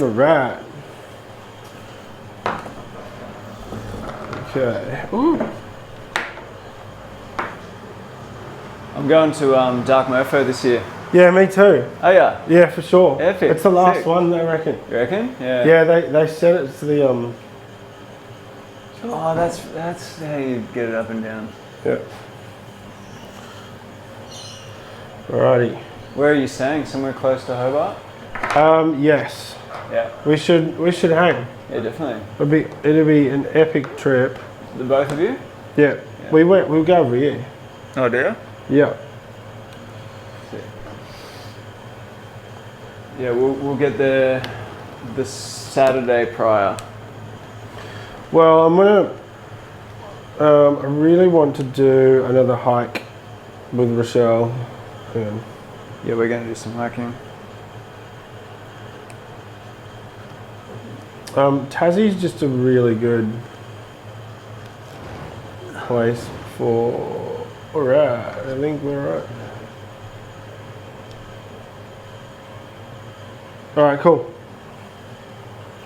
All right. Okay. Ooh. I'm going to Dark Mofo this year. Yeah, me too. Oh yeah? Yeah, for sure. Epic. It's the last Sick. one, I reckon. You reckon? Yeah. Yeah, they said it's the Oh, that's how you get it up and down. Yeah. Alrighty. Where are you staying? Somewhere close to Hobart? Yes. Yeah. We should hang. Yeah, definitely. It'll be an epic trip. The both of you? Yeah. We'll go over here. Oh, do you? Yeah. Yeah, we'll get there the Saturday prior. Well, I'm gonna. I really want to do another hike with Rochelle. And Yeah, we're going to do some hiking. Tassie's just a really good place for. All right, I think we're right. All right, cool.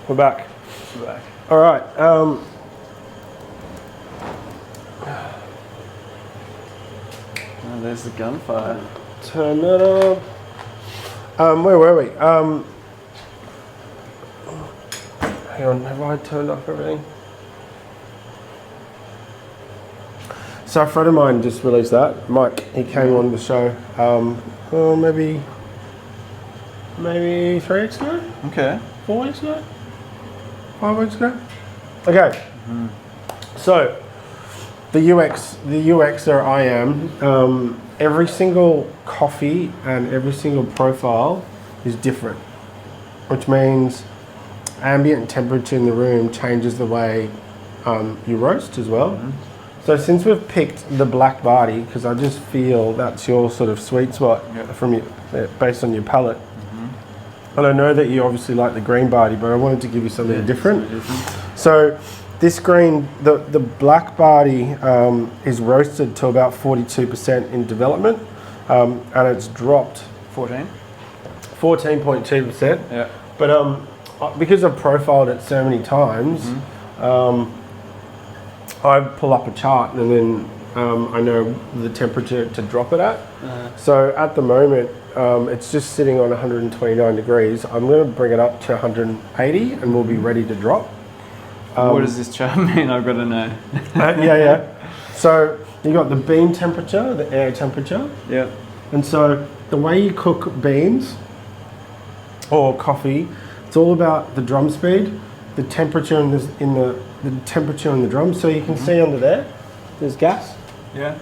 We're back. We're back. All right. Oh, there's the gunfire. Turn that up. Where were we? Hang on, have I turned off everything? So a friend of mine just released that. Mike, he came on the show. Maybe 3 weeks ago. Okay. 4 weeks ago. 5 weeks ago. Okay. So the UXer I am. Every single coffee and every single profile is different, which means ambient temperature in the room changes the way you roast as well. So since we've picked the black Barty, because I just feel that's your sort of sweet spot from your, based on your palate. And I know that you obviously like the green Barty, but I wanted to give you something different. So this green, the black Barty is roasted to about 42% in development, and it's dropped 14.2%. Yeah. But because I've profiled it so many times, I pull up a chart and then I know the temperature to drop it at. So at the moment, it's just sitting on 129 degrees. I'm going to bring it up to 180 and we'll be ready to drop. What does this chart mean? I've got to know. Yeah. So you got the bean temperature, the air temperature. Yeah. And so the way you cook beans or coffee, it's all about the drum speed, the temperature in the temperature in the drum. So you can see under there's gas. Yeah.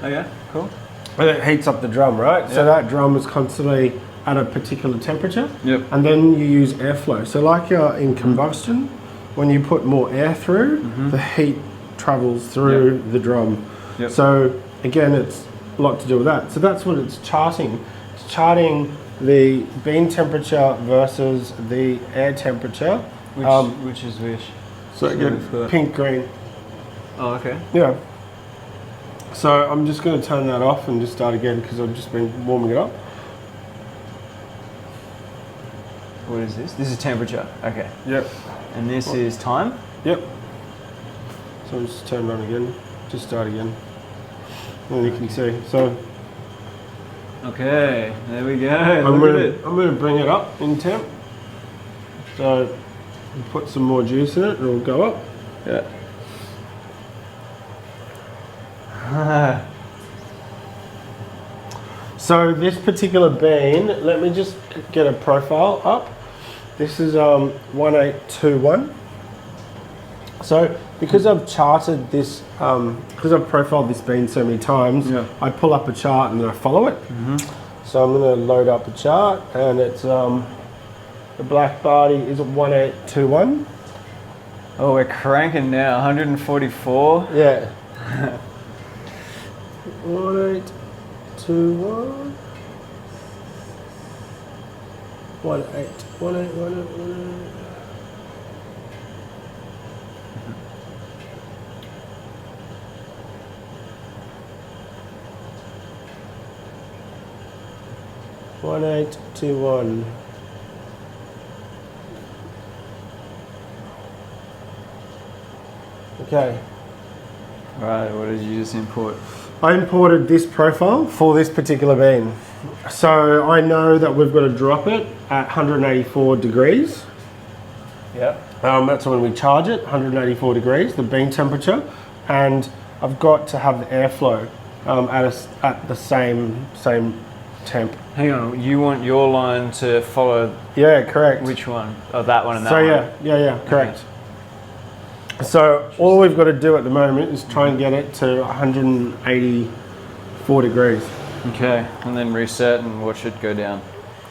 Oh yeah. Cool. And it heats up the drum, right? So that drum is constantly at a particular temperature. Yep. And then you use airflow. So like in combustion, when you put more air through, the heat travels through the drum. Yep. So again, it's a lot to do with that. So that's what it's charting. It's charting the bean temperature versus the air temperature. Which is which? So again, pink, green. Oh, okay. Yeah. So I'm just going to turn that off and just start again because I've just been warming it up. What is this? This is temperature. Okay. Yep. And this is time? Yep. So I'll just turn it on again. Just start again. And you can see. So okay, there we go. I'm going to bring it up in temp. So put some more juice in it and it'll go up. Yeah. So this particular bean, let me just get a profile up. This is 1821. So because I've charted this, because I've profiled this bean so many times, I pull up a chart and then I follow it. So I'm going to load up a chart and it's the black Barty is 1821. Oh, we're cranking now. 144. Yeah. 1821. 1818. One 821. Okay. Right, what did you just import? I imported this profile for this particular bean. So I know that we've got to drop it at 184 degrees. Yep. That's when we charge it, 184 degrees, the bean temperature. And I've got to have the airflow at the same temp. Hang on, you want your line to follow... Yeah, correct. Which one? Oh, that one and that one. So yeah, correct. Okay. So all we've got to do at the moment is try and get it to 184 degrees. Okay, and then reset and watch it go down.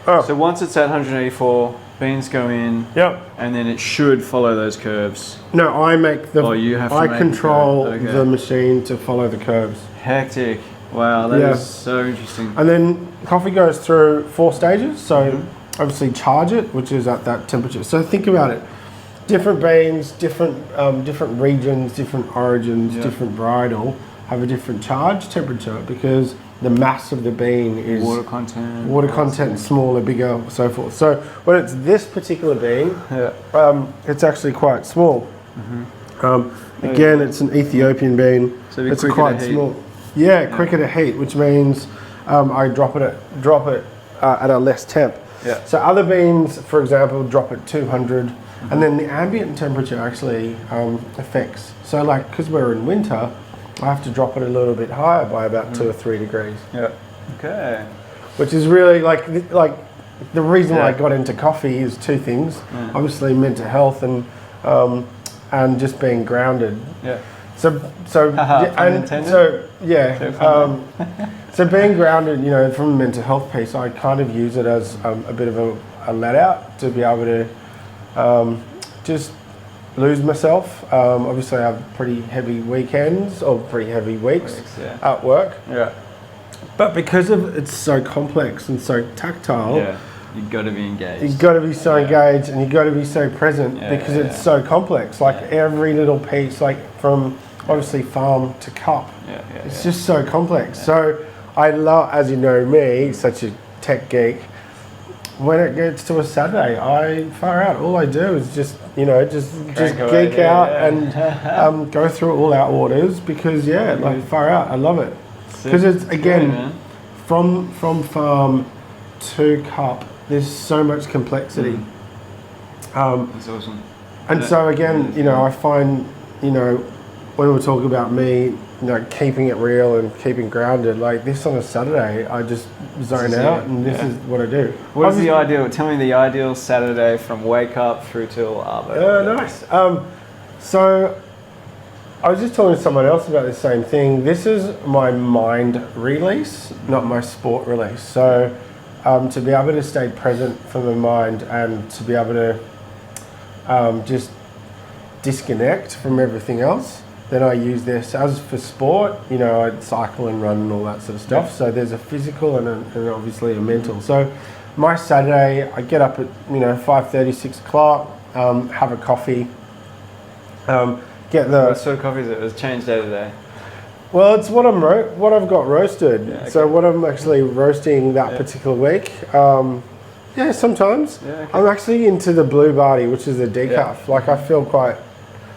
Oh. So once it's at 184, beans go in. Yep. And then it should follow those curves. No, I make the... Oh, you have to I make control the curve. Okay. the machine to follow the curves. Hectic. Wow, that is so interesting. And then coffee goes through 4 stages. So obviously charge it, which is at that temperature. So think about it. Different beans, different regions, different origins, different varietal have a different charge temperature because the mass of the bean is water content, smaller, bigger, so forth. So when it's this particular bean, it's actually quite small. Again, it's an Ethiopian bean. So it's quite small. Yeah, quicker to heat, which means I drop it at a less temp. Yeah. So other beans, for example, drop at 200. And then the ambient temperature actually affects. So like, because we're in winter, I have to drop it a little bit higher by about 2 or 3 degrees. Yeah. Okay. Which is really like the reason why I got into coffee is 2 things. Obviously mental health and just being grounded. Yeah. So being grounded, you know, from a mental health piece, I kind of use it as a bit of a let out to be able to just lose myself. Obviously, I have pretty heavy weekends or pretty heavy weeks at work. Yeah. But because of it's so complex and so tactile, you've got to be engaged. You've got to be so engaged, and you've got to be so present because it's so complex. Like every little piece, like from obviously farm to cup, it's just so complex. So I love, as you know me, such a tech geek. When it gets to a Saturday, I far out. All I do is just geek out and go through all our orders because far out. I love it because it's again from farm to cup. There's so much complexity. That's awesome. And so again, I find when we talk about me, keeping it real and keeping grounded, like this on a Saturday, I just zone out and this is what I do. What is the ideal? Tell me the ideal Saturday from wake up through till Arvo. Nice. So I was just talking to someone else about the same thing. This is my mind release, not my sport release. So to be able to stay present for the mind and to be able to just disconnect from everything else, then I use this. As for sport, I cycle and run and all that sort of stuff. So there's a physical and obviously a mental. So my Saturday, I get up at 5:30, 6 o'clock, have a coffee, get the... What sort of coffee is it? It's changed day to day. Well, it's what I've got roasted. Yeah, okay. So what I'm actually roasting that particular week. Sometimes. Yeah, okay. I'm actually into the blue Barty, which is the decaf. Yeah. Like I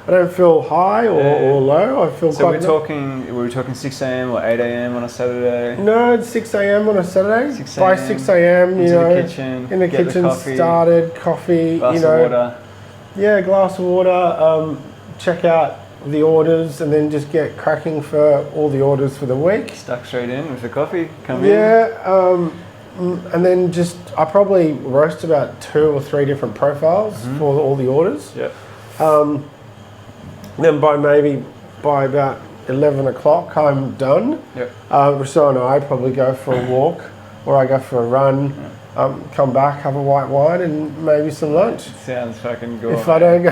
don't feel high or low. I feel so quite... we're talking 6 a.m. or 8 a.m. on a Saturday? No, it's 6 a.m. on a Saturday. 6 By 6 a.m., in the kitchen, started, coffee, glass of water. Yeah, glass of water, check out the orders and then just get cracking for all the orders for the week. Stuck straight in with the coffee, come in. And then I probably roast about 2 or 3 different profiles for all the orders. Yep. Then by about 11 o'clock, I'm done. Yep. Rousseau and I probably go for a walk or I go for a run, come back, have a white wine and maybe some lunch. Sounds fucking good. If I don't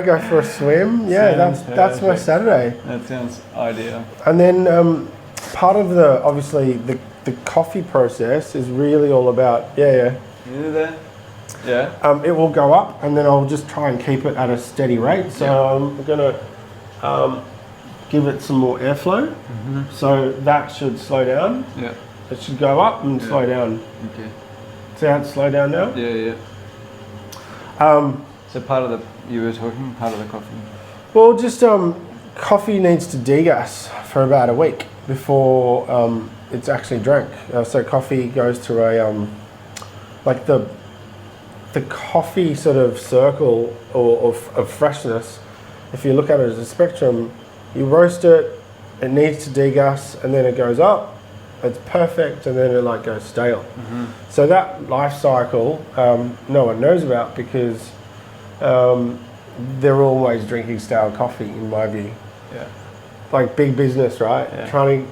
go for a swim, that's my Saturday. That sounds ideal. And then part of the coffee process is really all about You do that? Yeah. It will go up and then I'll just try and keep it at a steady rate. So I'm going to give it some more airflow. So that should slow down. Yeah. It should go up and slow down. Okay. See how it's slowed down now? Yeah. So you were talking part of the coffee? Well, just coffee needs to degas for about a week before it's actually drank. So coffee goes through a like the coffee sort of circle of freshness. If you look at it as a spectrum, you roast it, it needs to degas, and then it goes up. It's perfect, and then it like goes stale. So that life cycle, no one knows about because they're always drinking stale coffee, in my view. Yeah. Like big business, right? Yeah. Trying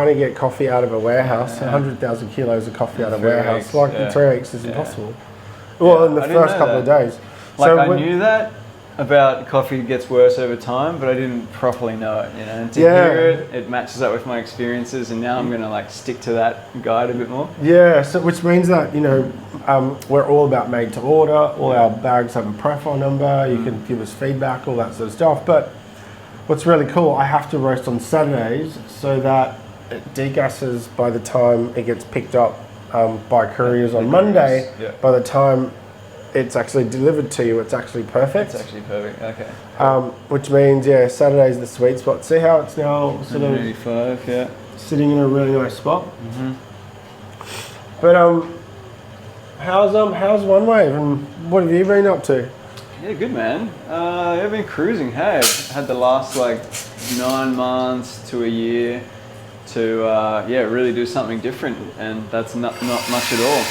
to get coffee out of a warehouse, 100,000 kilos of coffee out of a warehouse, weeks, like in 3 weeks is impossible. Well, in the I didn't first know couple of that. days. Like, So I when- knew that about coffee gets worse over time, but I didn't properly know it, you know. And to hear it matches up with my experiences, and now I'm going to like stick to that guide a bit more. Yeah, so which means that, you know, we're all about made to order. All our bags have a profile number. You can give us feedback, all that sort of stuff. But what's really cool, I have to roast on Saturdays so that it degasses by the time it gets picked up by couriers on Monday. Yeah. By the time it's actually delivered to you, it's actually perfect. It's actually perfect. Okay. Which means, Saturday's the sweet spot. See how it's now sort of 85, yeah. sitting in a really nice spot. But how's OneWave and what have you been up to? Yeah, good man. I've been cruising. Hey, I've had the last like 9 months to a year to really do something different, and that's not much at all.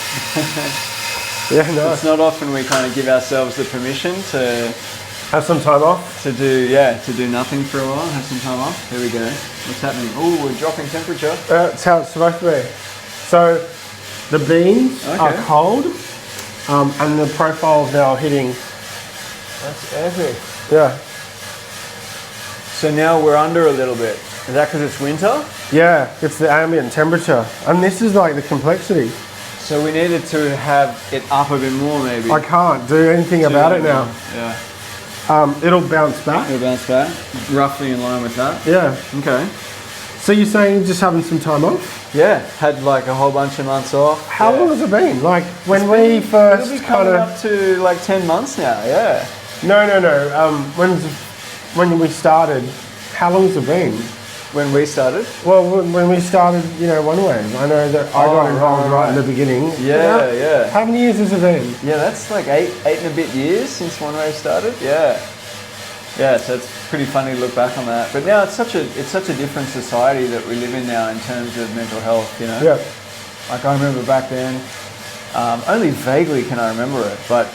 Yeah, nice. It's not often we kind of give ourselves the permission to Have some time off. do nothing for a while. Have some time off. Here we go. What's happening? Oh, we're dropping temperature. That's how it's supposed to be. So the beans are cold, and the profile's now hitting. That's epic. Yeah, So now we're under a little bit. Is that because it's winter? yeah. It's the ambient temperature, and this is like the complexity. So we needed to have it up a bit more, maybe. I can't do anything about it now. Yeah. It'll bounce back. It'll bounce back. Roughly in line with that. Yeah. Okay. So you're saying you're just having some time off? Yeah. Had like a whole bunch of months off. How long has it been? Like when we It'll first be kind coming of. up to like 10 months now. Yeah. No. When we started, how long has it been? When we started. Well, when we started, OneWave, I know that I got involved right in the beginning. Yeah. How many years has it been? Yeah, that's like eight and a bit years since OneWave started. Yeah. Yeah, so it's pretty funny to look back on that. But now it's such a different society that we live in now in terms of mental health, you know? Yeah. Like I remember back then, only vaguely can I remember it, but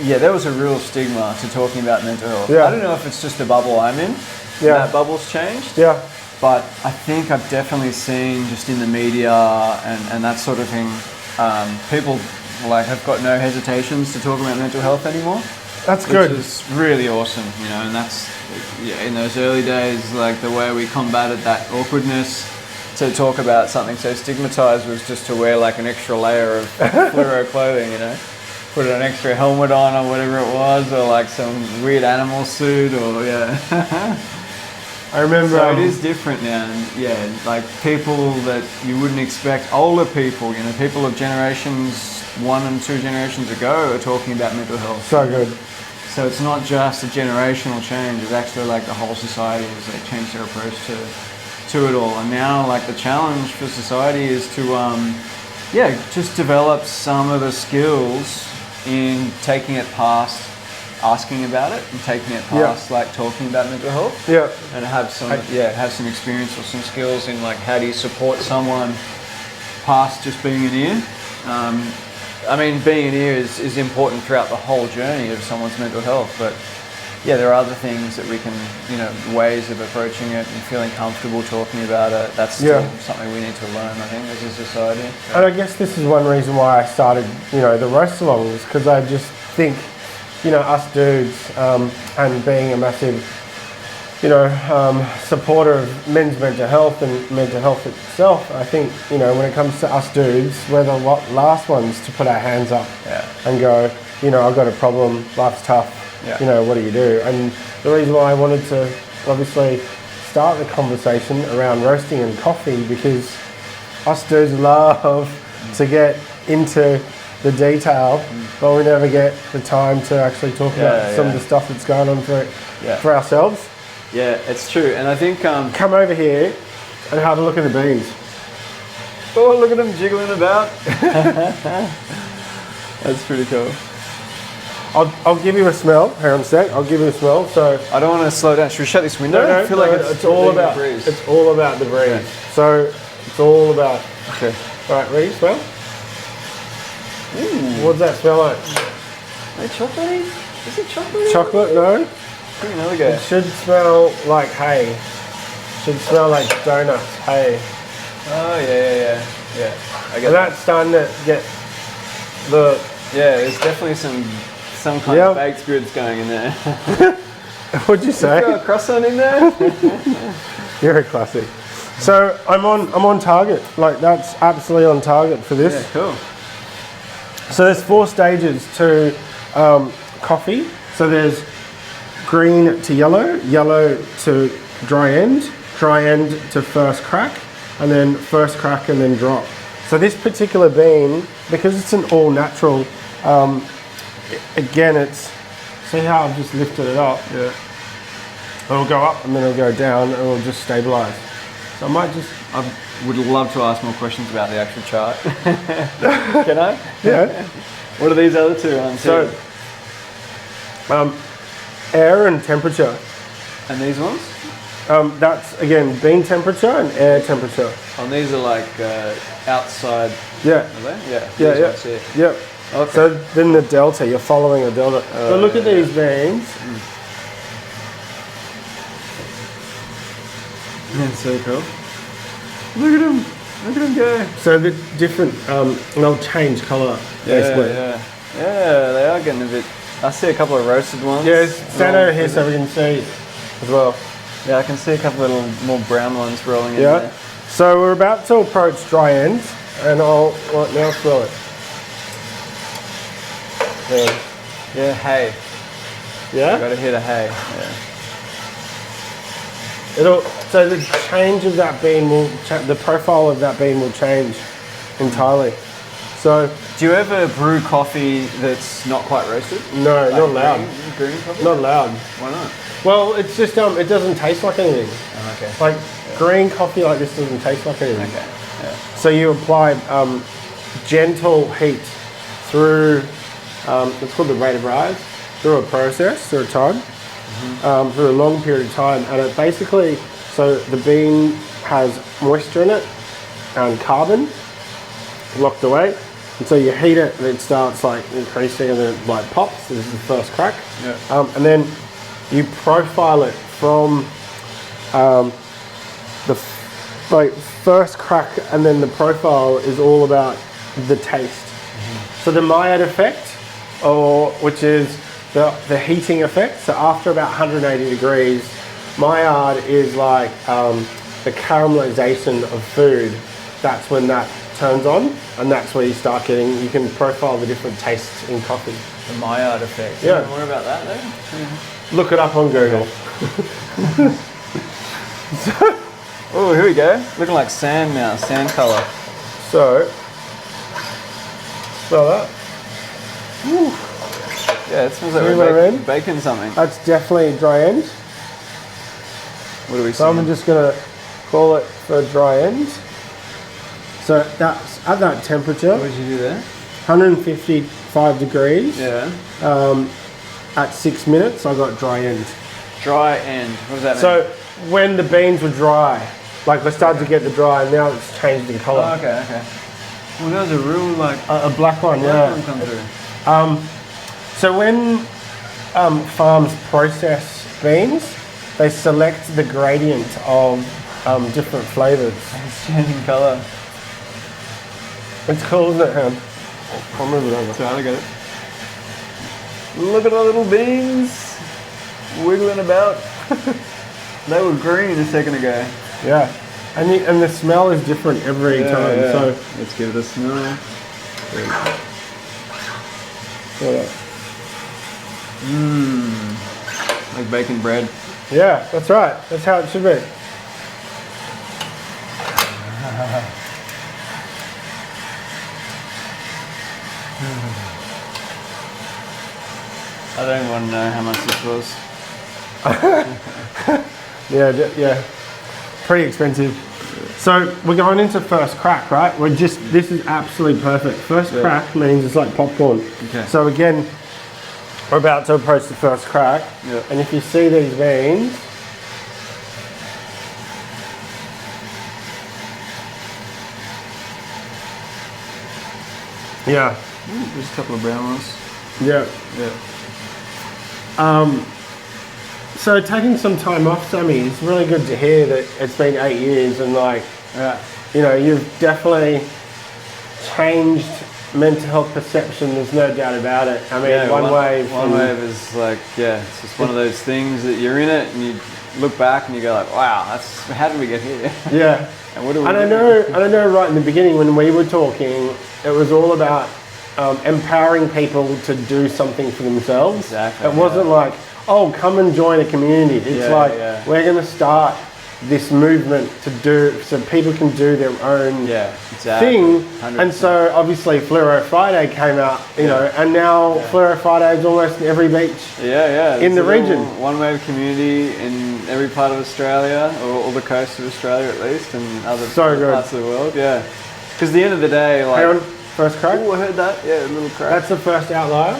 yeah, there was a real stigma to talking about mental health. Yeah. I don't know if it's just the bubble I'm in, Yeah. that bubble's changed, Yeah. but I think I've definitely seen just in the media and that sort of thing, people like have got no hesitations to talk about mental health anymore. That's good. Which is really awesome, you know, and that's, in those early days, like the way we combated that awkwardness to talk about something so stigmatized was just to wear like an extra layer of fluoro clothing, you know, put an extra helmet on or whatever it was, or like some weird animal suit or I remember. So it is different now, and like people that you wouldn't expect, older people, you know, people of generations 1 and 2 generations ago are talking about mental health. So good. So it's not just a generational change, it's actually like the whole society has like changed their approach to it all. And now like the challenge for society is to just develop some of the skills in taking it past asking about it and taking it past like talking about mental health. Yeah. And have some experience or some skills in like how do you support someone past just being an ear. I mean, being an ear is important throughout the whole journey of someone's mental health, but yeah, there are other things that we can, ways of approaching it and feeling comfortable talking about it. That's still something we need to learn, I think, as a society. And I guess this is one reason why I started, the roast alongs, because I just think, us dudes, and being a massive, supporter of men's mental health and mental health itself, I think, when it comes to us dudes, we're the last ones to put our hands up and go, I've got a problem, life's tough, what do you do? And the reason why I wanted to obviously start the conversation around roasting and coffee, because us dudes love to get into the detail, but we never get the time to actually talk about some of the stuff that's going on for ourselves. Yeah, it's true. And I think... Come over here and have a look at the beans. Oh, look at them jiggling about. That's pretty cool. I'll give you a smell. Hang on a sec. I'll give you a smell. So I don't want to slow down. Should we shut this window? No, I feel like it's all about the breeze. It's all about the breeze. Okay. So it's all about. Okay. All right, ready? Smell. Ooh. What's that smell like? Hey, chocolatey? Is it chocolatey? Chocolate? No. Give me another go. It should smell like hay. Should smell like donuts. Hay. Oh yeah. I get And that's starting to get the. Yeah, there's definitely some kind of baked goods going in there. What'd you say? Throw a croissant in there? You're a classic. So I'm on target. Like that's absolutely on target for this. Yeah, cool. So there's 4 stages to coffee. So there's green to yellow, yellow to dry end to first crack, and then first crack and then drop. So this particular bean, because it's an all natural, again it's, see how I've just lifted it up? Yeah. It'll go up and then it'll go down and it'll just stabilize. So I might just... I would love to ask more questions about the actual chart. Can I? Yeah. What are these other two on? So, air and temperature. And these ones? That's again bean temperature and air temperature. Oh, these are like outside. Yeah. Are they? Yeah. Yeah. These ones here. Yep. Okay. So then the delta, you're following a delta. So look at these beans. That's so cool. Look at them go. So the different, they'll change colour basically. Yeah, they are getting a bit. I see a couple of roasted ones. Yeah, stand over here so we can see as well. Yeah, I can see a couple of little more brown ones rolling in Yeah. there. So we're about to approach dry end, and I'll now smell it. Yeah, hay. Yeah. Got to hit a hay. Yeah. So the change of that bean will, the profile of that bean will change entirely. So Do you ever brew coffee that's not quite roasted? no, not loud. Green coffee? Not loud. Why not? Well, it's just it doesn't taste like anything. Oh, okay. Like green coffee like this doesn't taste like anything. Okay. Yeah. So you apply gentle heat through, it's called the rate of rise, through a process, through a time, through a long period of time. And it basically, so the bean has moisture in it and carbon locked away. And so you heat it and it starts like increasing and then it like pops. This is the first crack. Yeah. And then you profile it from the first crack, and then the profile is all about the taste. So the Maillard effect, which is the heating effect. So after about 180 degrees, Maillard is like the caramelization of food. That's when that turns on, and that's where you start getting, you can profile the different tastes in coffee. The Maillard effect. Yeah. More about that though? Look it up on Google. Oh, here we go. Looking like sand now, sand colour. So, smell that. Woo. Yeah, it smells like See what I we're mean? baking something. That's definitely dry end. What do we see? So I'm just going to call it for dry end. So that's at that temperature, What did you do there? 155 degrees. Yeah. At 6 minutes, I got dry end. Dry end. What does that mean? So when the beans were dry, like they started to get the dry, and now it's changed in colour. Oh, okay. Well, that was a real like A black one, black one yeah. come through. So when farms process beans, they select the gradient of different flavours. It's changing colour. It's cool, isn't it, Ham? I'll move it over. So I get it. Look at our little beans wiggling about. They were green a second ago. Yeah, and the smell is different every time. Yeah. So Let's give it a smell. Like baking bread. yeah, that's right. That's how it should be. I don't want to know how much this was. Yeah, pretty expensive. So we're going into first crack, right? This is absolutely perfect. First crack means it's like popcorn. Okay. So again, we're about to approach the first crack. Yeah. And if you see these veins, yeah. There's a couple of brown ones. Yeah. So taking some time off, Sammy, it's really good to hear that it's been 8 years and you know, you've definitely changed mental health perception. There's no doubt about it. I mean, OneWave is like, it's just one of those things that you're in it and you look back and you go like, wow, how did we get here? Yeah. And what do we I know right in the beginning when we were talking, it was all about empowering people to do something for themselves. Exactly. It wasn't like, oh, come and join a community. It's we're going to start this movement to do so people can do their own thing. 100%. And so obviously Fluoro Friday came out, you know, and now Fluoro Friday is almost in every beach in the region. OneWave community in every part of Australia, or the coast of Australia at least, and other parts of the world. Yeah, because at the end of the day, like, hang on, first crack. Oh, I heard that. Yeah, a little crack. That's the first outlier.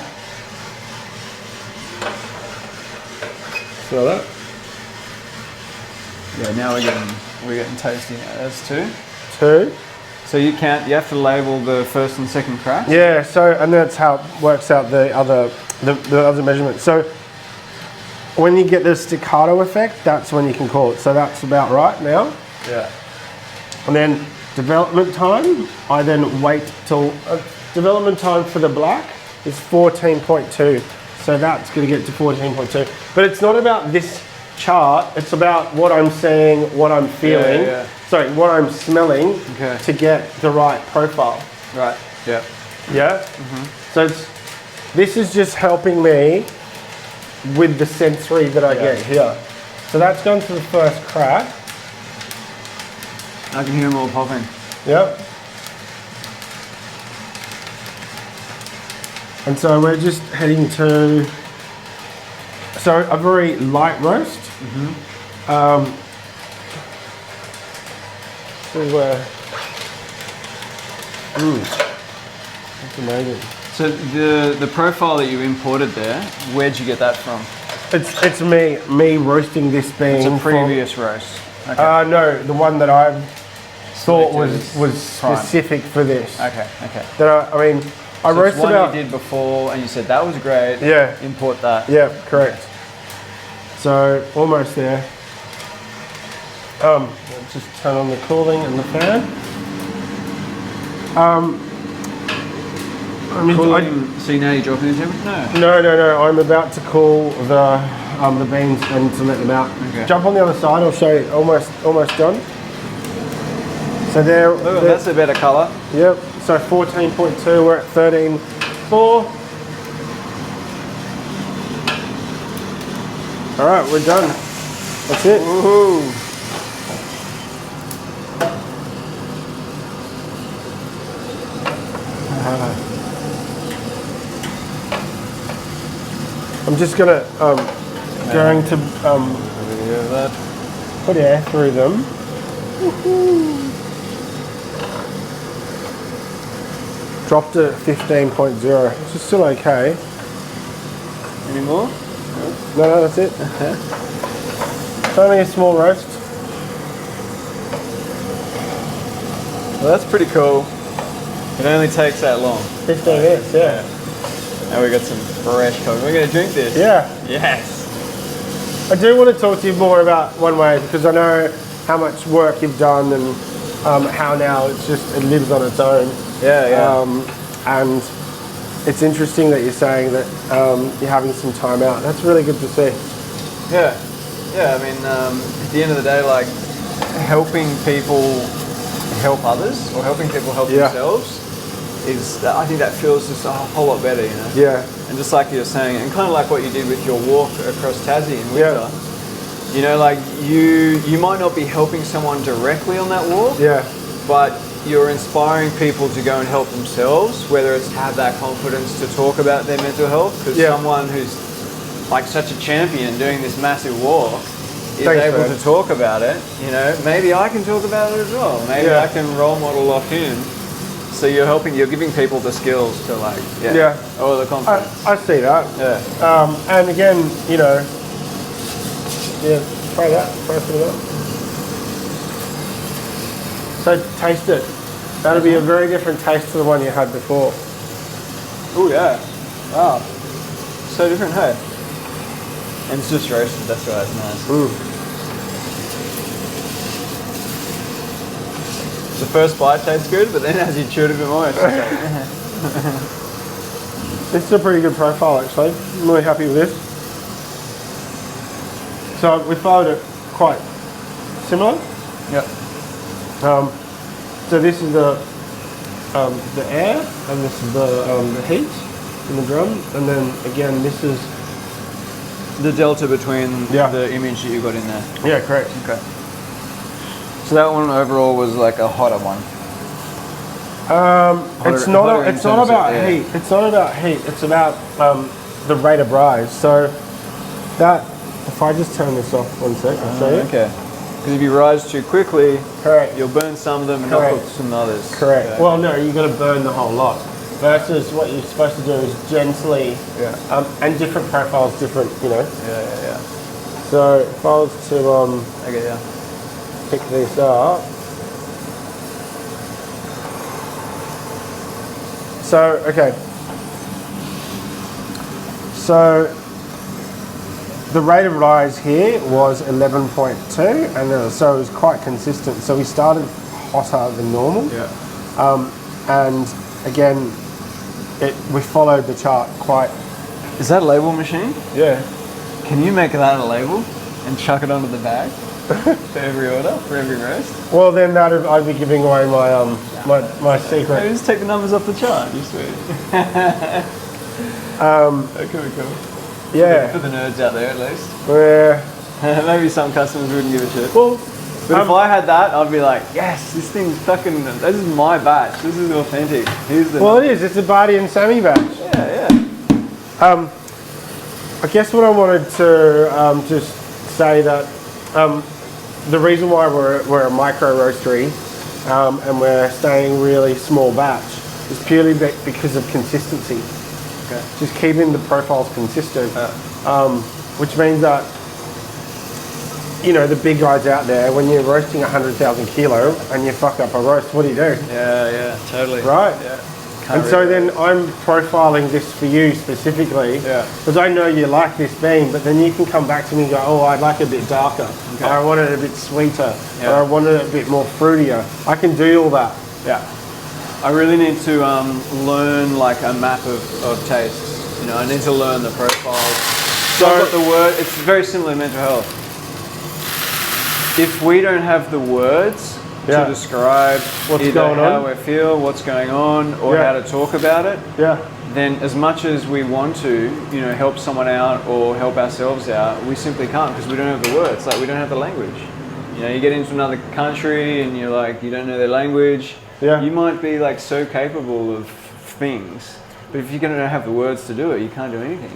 Smell that? Yeah, now we're getting tasty now. That's two. So you have to label the first and second crack. Yeah. So and that's how it works out the other measurement. So when you get the staccato effect, that's when you can call it. So that's about right now. Yeah. And then development time, I then wait till development time for the black is 14.2. So that's going to get to 14.2. But it's not about this chart, it's about what I'm seeing, what I'm feeling, sorry, what I'm smelling to get the right profile. Right, yeah. Yeah? So this is just helping me with the sensory that I get here. So that's gone to the first crack. I can hear them all popping. Yep. And so we're just heading to, so a very light roast. This is where, that's amazing. So the profile that you imported there, where'd you get that from? It's me roasting this bean. It's a previous roast. Okay. No, the one that I thought was specific for this. Okay. That I mean, I so roasted one about. You did before, and you said that was great. Yeah. Import that. Yeah, correct. So almost there. Let's just turn on the cooling and the fan. So now you're dropping the temperature? No. I'm about to cool the beans and to let them out. Okay. Jump on the other side. I'll show you. Almost done. So there. That's a better colour. Yep. So 14.2. We're at 13.4. All right, we're done. That's it. Woohoo! I'm just gonna put air through them. Dropped to 15.0. This is still okay. Any more? No, that's it. It's only a small roast. Well, that's pretty cool. It only takes that long. 15 minutes, yeah. Now we got some fresh coffee. We're going to drink this. Yeah. Yes. I do want to talk to you more about OneWave because I know how much work you've done and how now it lives on its own. Yeah. And it's interesting that you're saying that you're having some time out. That's really good to see. Yeah. I mean, at the end of the day, like helping people help others or helping people help themselves I think that feels just a whole lot better, you know? Yeah. And just like you're saying, and kind of like what you did with your walk across Tassie in winter, you know, like you might not be helping someone directly on that walk, yeah, but you're inspiring people to go and help themselves, whether it's to have that confidence to talk about their mental health, because someone who's like such a champion doing this massive walk is able to talk about it, you know, maybe I can talk about it as well. Maybe I can role model off him. So you're giving people the skills to like, or the confidence. I see that. Yeah. And again, you know, try some of that. So taste it. That'll be a very different taste to the one you had before. Oh yeah. Wow. So different, hey? And it's just roasted, that's why it's nice. The first bite tastes good, but then as you chew it a bit more, it's just like, This is a pretty good profile actually. I'm really happy with this. So we followed it quite similar. Yep. So this is the air, and this is the heat in the drum, and then again this is the delta between the image that you got in there. Yeah, correct. Okay. So that one overall was like a hotter one. It's not about heat. It's not about heat. It's about the rate of rise. So that, if I just turn this off 1 sec, I'll show you. Okay. Because if you rise too quickly, correct, you'll burn some of them and not cook some others. Correct. Okay. Well, no, you've got to burn the whole lot. Versus what you're supposed to do is gently, and different profiles, different, you know. Yeah. So if I was to pick this up. So, okay. So the rate of rise here was 11.2, and so it was quite consistent. So we started hotter than normal. Yeah. And again, we followed the chart quite. Is that a label machine? Yeah. Can you make that a label and chuck it onto the bag for every order, for every roast? Well, then I'd be giving away my secret. Maybe just take the numbers off the chart. You sweet. Okay, cool. Yeah. For the nerds out there, at least. Yeah. Maybe some customers wouldn't give a shit. Well, but if I had that, I'd be like, yes, this thing's fucking. This is my batch. This is authentic. Well, it is. It's a Barty and Sammy batch. Yeah. I guess what I wanted to just say that the reason why we're a micro roastery and we're staying really small batch is purely because of consistency. Okay. Just keeping the profiles consistent, which means that, you know, the big guys out there, when you're roasting 100,000 kilo and you fuck up a roast, what do you do? Yeah, totally. Right? Yeah. And so then I'm profiling this for you specifically, because I know you like this bean, but then you can come back to me and go, oh, I'd like it a bit darker, or I want it a bit sweeter, or I want it a bit more fruitier. I can do all that. Yeah. I really need to learn like a map of tastes. You know, I need to learn the profiles. So I've got the word, it's very similar to mental health. If we don't have the words to describe what's either going how on, we feel, what's going on, or how to talk about it, then as much as we want to, you know, help someone out or help ourselves out, we simply can't because we don't have the words. Like we don't have the language. You know, you get into another country and you're like, you don't know their language. Yeah. You might be like so capable of things, but if you're going to have the words to do it, you can't do anything.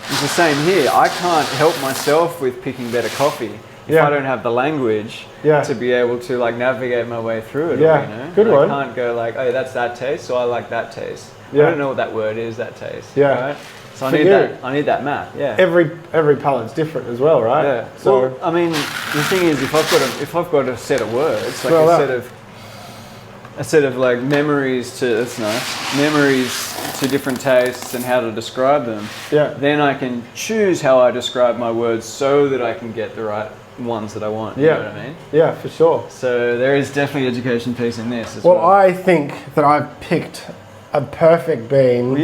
It's the same here. I can't help myself with picking better coffee if I don't have the language to be able to like navigate my way through it. Yeah, all, you know? good one. I can't go like, oh, that's that taste, so I like that taste. I don't know what that word is, that taste. Yeah. Right? So I need that map. Yeah. Every palette's different as well, right? Yeah. So well, I mean, the thing is, if I've got a set of words, like a set of like memories to different tastes and how to describe them. Yeah. Then I can choose how I describe my words so that I can get the right ones that I want. You know what I mean? Yeah, for sure. So there is definitely an education piece in this as well. Well, I think that I've picked a perfect bean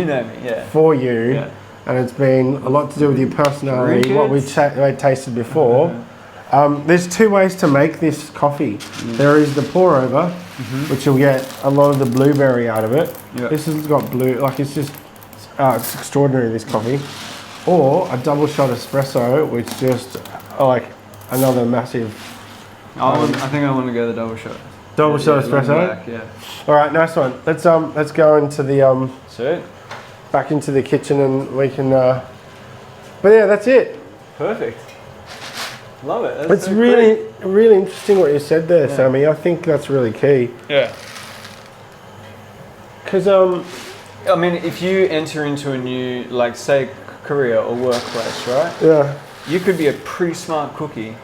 for you, and it's been a lot to do with your personality, what we tasted before. There's two ways to make this coffee. There is the pour over, which you'll get a lot of the blueberry out of it. This has got blue, like it's just, it's extraordinary, this coffee. Or a double shot espresso, which just like another massive. I think I want to go the double shot. Double shot long espresso. black, yeah. All right, nice one. Let's go into the Sweet. back into the kitchen and we can. But yeah, that's it. Perfect. Love it. That's It's so really interesting what you said there, Yeah. Sammy. I think that's really key. Yeah. Because I mean, if you enter into a new, like, say, career or workplace, right? yeah, You could be a pretty smart cookie,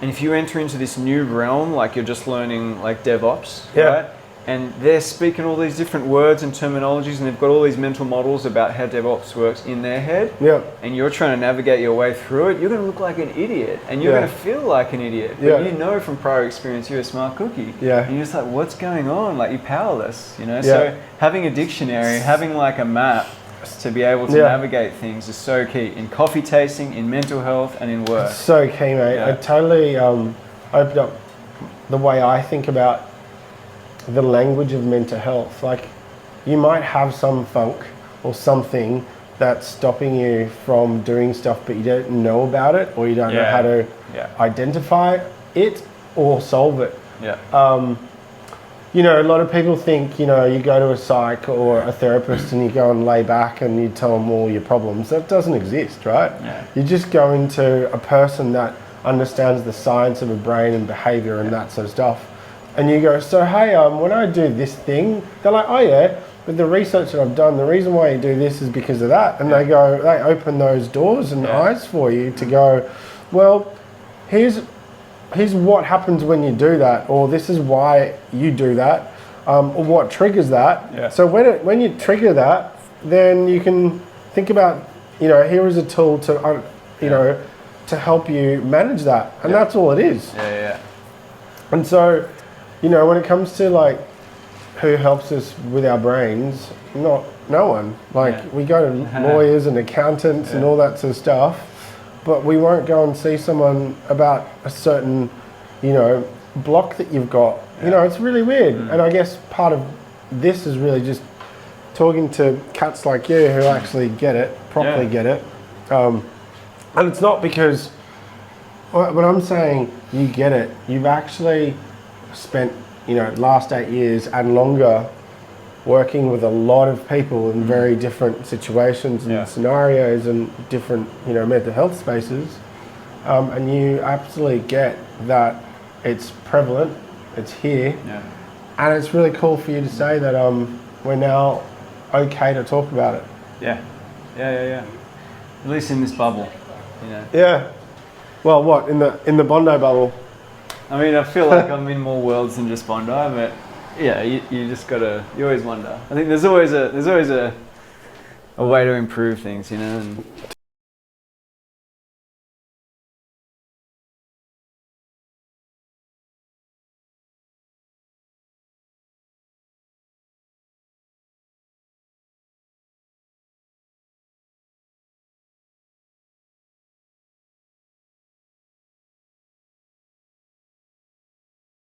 and if you enter into this new realm, like you're just learning, like DevOps, Yeah. right? And they're speaking all these different words and terminologies, and they've got all these mental models about how DevOps works in their head. yeah, And you're trying to navigate your way through it. You're going to look like an idiot, and you're Yeah. going to feel like an idiot. But Yeah. you know from prior experience you're a smart cookie. Yeah. And you're just like, what's going on? Like, you're powerless, you know? Yeah. So having a dictionary, having like a map to be able to Yeah. navigate things is so key in coffee tasting, in mental health, and in work. so key, mate. Yeah. I totally opened up the way I think about the language of mental health. Like, you might have some funk or something that's stopping you from doing stuff, but you don't know about it, or you don't know Yeah. how to Yeah. identify it or solve it. Yeah. You know, a lot of people think, you know, you go to a psych or a therapist and you go and lay back and you tell them all your problems. That doesn't exist, right? Yeah. You just go into a person that understands the science of a brain and behavior and that sort of stuff. And you go, so hey, when I do this thing, they're like, oh yeah, but the research that I've done, the reason why you do this is because of that. And they open those doors and eyes for you to go, well, here's what happens when you do that, or this is why you do that, or what triggers that. Yeah. So when you trigger that, then you can think about, you know, here is a tool to, you know, to help you manage that, and that's all it is. Yeah. And so, you know, when it comes to like who helps us with our brains, no one. Like we go to lawyers and accountants and all that sort of stuff, but we won't go and see someone about a certain, you know, block that you've got. You know, it's really weird. And I guess part of this is really just talking to cats like you who actually get it, properly get it. And it's not because, when I'm saying you get it, you've actually spent, you know, last 8 years and longer working with a lot of people in very different situations and scenarios and different, you know, mental health spaces, and you absolutely get that it's prevalent, it's here, and it's really cool for you to say that we're now okay to talk about it. Yeah. At least in this bubble, you know. Yeah. Well, what in the Bondi bubble? I mean, I feel like I'm in more worlds than just Bondi, but yeah, you just gotta. You always wonder. I think there's always a way to improve things, you know. And